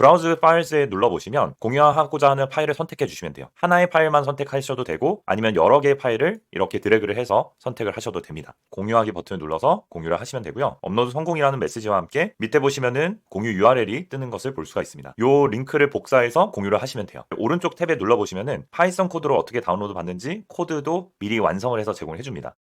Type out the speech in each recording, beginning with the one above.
브라우즈 파일스에 눌러보시면 공유하고자 하는 파일을 선택해 주시면 돼요. 하나의 파일만 선택하셔도 되고 아니면 여러 개의 파일을 이렇게 드래그를 해서 선택을 하셔도 됩니다. 공유하기 버튼을 눌러서 공유를 하시면 되고요. 업로드 성공이라는 메시지와 함께 밑에 보시면은 공유 URL이 뜨는 것을 볼 수가 있습니다. 이 링크를 복사해서 공유를 하시면 돼요. 오른쪽 탭에 눌러보시면은 파이썬 코드로 어떻게 다운로드 받는지 코드도 미리 완성을 해서 제공해 줍니다.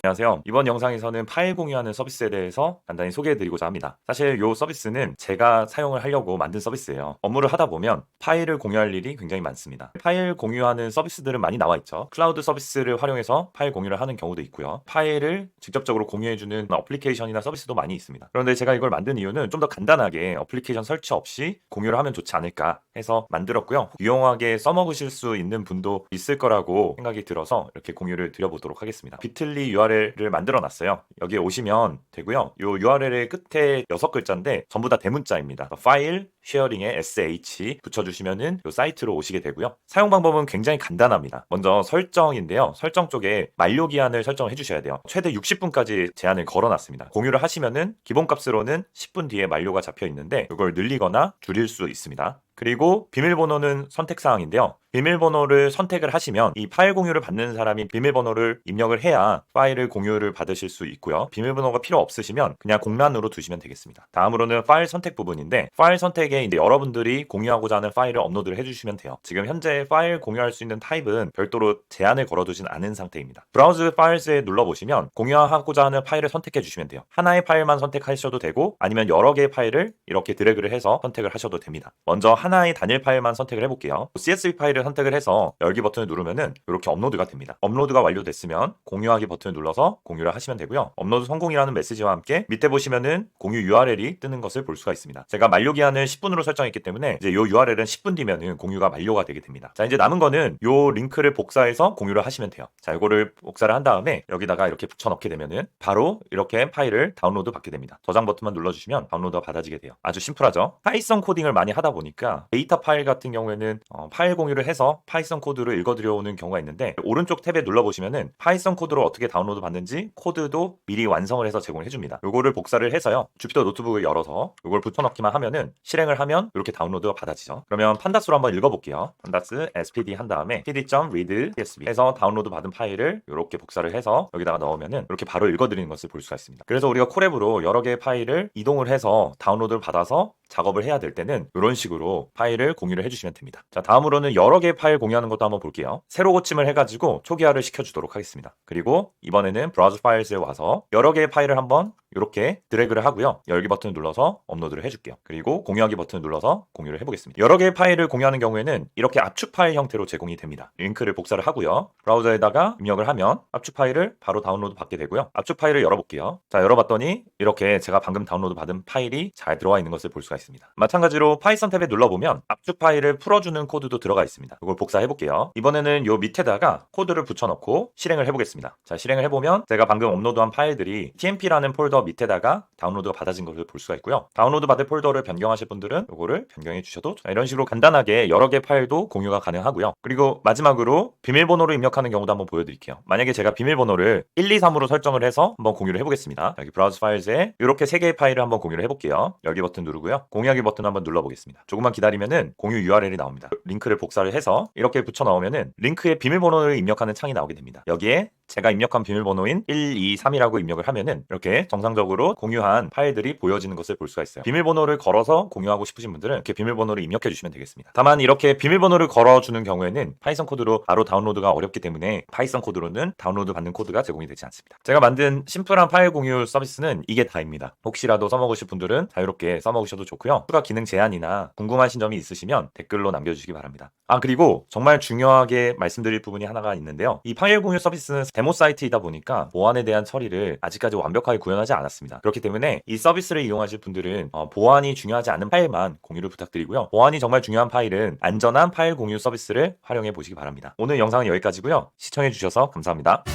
안녕하세요. 이번 영상에서는 파일 공유하는 서비스에 대해서 간단히 소개해드리고자 합니다. 사실 이 서비스는 제가 사용을 하려고 만든 서비스예요. 업무를 하다 보면 파일을 공유할 일이 굉장히 많습니다. 파일 공유하는 서비스들은 많이 나와 있죠. 클라우드 서비스를 활용해서 파일 공유를 하는 경우도 있고요. 파일을 직접적으로 공유해주는 어플리케이션이나 서비스도 많이 있습니다. 그런데 제가 이걸 만든 이유는 좀 더 간단하게 어플리케이션 설치 없이 공유를 하면 좋지 않을까 해서 만들었고요. 유용하게 써먹으실 수 있는 분도 있을 거라고 생각이 들어서 이렇게 공유를 드려보도록 하겠습니다. 비틀리 URL을 만들어 놨어요. 여기에 오시면 되고요. 이 URL의 끝에 6글자인데 전부 다 대문자입니다. 파일 쉐어링에 SH 붙여주시면은 이 사이트로 오시게 되고요. 사용 방법은 굉장히 간단합니다. 먼저 설정인데요. 설정 쪽에 만료 기한을 설정을 해주셔야 돼요. 최대 60분까지 제한을 걸어놨습니다. 공유를 하시면은 기본값으로는 10분 뒤에 만료가 잡혀 있는데 이걸 늘리거나 줄일 수 있습니다. 그리고 비밀번호는 선택사항인데요. 비밀번호를 선택을 하시면 이 파일 공유를 받는 사람이 비밀번호를 입력을 해야 파일을 공유를 받으실 수 있고요. 비밀번호가 필요 없으시면 그냥 공란으로 두시면 되겠습니다. 다음으로는 파일 선택 부분인데 파일 선택에 이제 여러분들이 공유하고자 하는 파일을 업로드를 해주시면 돼요. 지금 현재 파일 공유할 수 있는 타입은 별도로 제한을 걸어두진 않은 상태입니다. 브라우즈 파일스에 눌러보시면 공유하고자 하는 파일을 선택해 주시면 돼요. 하나의 파일만 선택하셔도 되고 아니면 여러 개의 파일을 이렇게 드래그를 해서 선택을 하셔도 됩니다. 먼저 하나의 단일 파일만 선택을 해볼게요. CSV 파일을 선택을 해서 열기 버튼을 누르면은 이렇게 업로드가 됩니다. 업로드가 완료됐으면 공유하기 버튼을 눌러서 공유를 하시면 되고요. 업로드 성공이라는 메시지와 함께 밑에 보시면은 공유 URL이 뜨는 것을 볼 수가 있습니다. 제가 만료 기한을 10분으로 설정했기 때문에 이제 이 URL은 10분 뒤면은 공유가 만료가 되게 됩니다. 자, 이제 남은 거는 이 링크를 복사해서 공유를 하시면 돼요. 자, 이거를 복사를 한 다음에 여기다가 이렇게 붙여넣게 되면은 바로 이렇게 파일을 다운로드 받게 됩니다. 저장 버튼만 눌러주시면 다운로드가 받아지게 돼요. 아주 심플하죠? 파이썬 코딩을 많이 하다 보니까 데이터 파일 같은 경우에는 파일 공유를 해서 파이썬 코드를 읽어드려오는 경우가 있는데 오른쪽 탭에 눌러보시면은 파이썬 코드로 어떻게 다운로드 받는지 코드도 미리 완성을 해서 제공을 해줍니다. 이거를 복사를 해서요. 주피터 노트북을 열어서 이걸 붙여넣기만 하면은 실행을 하면 이렇게 다운로드가 받아지죠. 그러면 판다스로 한번 읽어볼게요. 판다스 spd 한 다음에 pd.read csv 해서 다운로드 받은 파일을 이렇게 복사를 해서 여기다가 넣으면은 이렇게 바로 읽어드리는 것을 볼 수가 있습니다. 그래서 우리가 콜앱으로 여러 개의 파일을 이동을 해서 다운로드를 받아서 작업을 해야 될 때는 이런 식으로 파일을 공유를 해주시면 됩니다. 자, 다음으로는 여러 개의 파일 공유하는 것도 한번 볼게요. 새로 고침을 해가지고 초기화를 시켜주도록 하겠습니다. 그리고 이번에는 브라우저 파일스에 와서 여러 개의 파일을 한번 이렇게 드래그를 하고요. 열기 버튼을 눌러서 업로드를 해줄게요. 그리고 공유하기 버튼을 눌러서 공유를 해보겠습니다. 여러 개의 파일을 공유하는 경우에는 이렇게 압축 파일 형태로 제공이 됩니다. 링크를 복사를 하고요. 브라우저에다가 입력을 하면 압축 파일을 바로 다운로드 받게 되고요. 압축 파일을 열어볼게요. 자, 열어봤더니 이렇게 제가 방금 다운로드 받은 파일이 잘 들어와 있는 것을 볼 수가 있습니다. 마찬가지로 파이썬 탭에 눌러보면 압축 파일을 풀어주는 코드도 들어가 있습니다. 이걸 복사해볼게요. 이번에는 요 밑에다가 코드를 붙여넣고 실행을 해보겠습니다. 자, 실행을 해보면 제가 방금 업로드한 파일들이 tmp라는 폴더 밑에다가 다운로드가 받아진 것을 볼 수가 있고요. 다운로드 받을 폴더를 변경하실 분들은 이거를 변경해 주셔도 이런 식으로 간단하게 여러 개 파일도 공유가 가능하고요. 그리고 마지막으로 비밀번호를 입력하는 경우도 한번 보여드릴게요. 만약에 제가 비밀번호를 1, 2, 3으로 설정을 해서 한번 공유를 해보겠습니다. 여기 브라우저 파일즈에 이렇게 3개의 파일을 한번 공유를 해볼게요. 열기 버튼 누르고요. 공유하기 버튼 한번 눌러보겠습니다. 조금만 기다리면은 공유 URL이 나옵니다. 링크를 복사를 해서 이렇게 붙여 넣으면은 링크에 비밀번호를 입력하는 창이 나오게 됩니다. 여기에 제가 입력한 비밀번호인 1, 2, 3이라고 입력을 하면은 이렇게 정상적으로 공유한 파일들이 보여지는 것을 볼 수가 있어요. 비밀번호를 걸어서 공유하고 싶으신 분들은 이렇게 비밀번호를 입력해 주시면 되겠습니다. 다만 이렇게 비밀번호를 걸어주는 경우에는 파이썬 코드로 바로 다운로드가 어렵기 때문에 파이썬 코드로는 다운로드 받는 코드가 제공이 되지 않습니다. 제가 만든 심플한 파일 공유 서비스는 이게 다입니다. 혹시라도 써먹으실 분들은 자유롭게 써먹으셔도 좋고요. 추가 기능 제한이나 궁금하신 점이 있으시면 댓글로 남겨주시기 바랍니다. 그리고 정말 중요하게 말씀드릴 부분이 하나가 있는데요. 이 파일 공유 서비스는 데모 사이트이다 보니까 보안에 대한 처리를 아직까지 완벽하게 구현하지 않았습니다. 그렇기 때문에 이 서비스를 이용하실 분들은 보안이 중요하지 않은 파일만 공유를 부탁드리고요. 보안이 정말 중요한 파일은 안전한 파일 공유 서비스를 활용해 보시기 바랍니다. 오늘 영상은 여기까지고요. 시청해 주셔서 감사합니다.